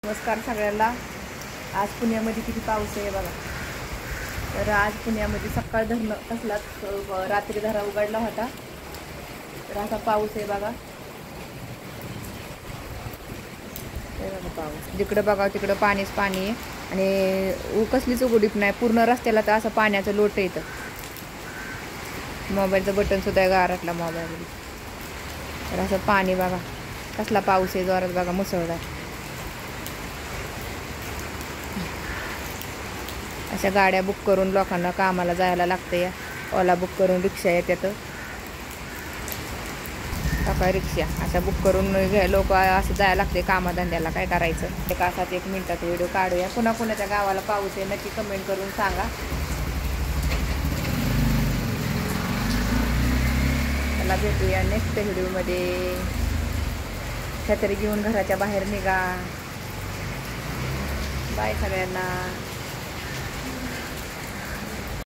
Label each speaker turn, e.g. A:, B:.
A: नमस्कार सगळ्यांना. आज पुण्यामध्ये किती पाऊस आहे बघा. तर आज पुण्यामध्ये सकाळ धरणं कसलाच रात्री धरा उघडला होता. तर असा पाऊस आहे बघा. पाऊस जिकडं बघा तिकडं पाणीच पाणी आहे आणि कसलीच उघडीप नाही. पूर्ण रस्त्याला तर असं पाण्याचं लोट येतं. मोबाईलचं बटन सुद्धा गारटला मोबाईलमध्ये. तर असं पाणी बघा. कसला पाऊस आहे जोरात बघा, मुसळधार. अशा गाड्या बुक करून लोकांना कामाला जायला लागतं. या ओला बुक करून रिक्षा येतात. काय रिक्षा अशा बुक करून लोक असं जायला लागते कामाधंद्याला. काय करायचं ते कासात 1 मिनिटात व्हिडिओ काढूया. कुणाकुणाच्या गावाला पाऊस आहे नक्की कमेंट करून सांगा. त्याला भेटूया नेक्स्ट व्हिडिओमध्ये. छत्री घेऊन घराच्या बाहेर निघा. बाय सगळ्यांना.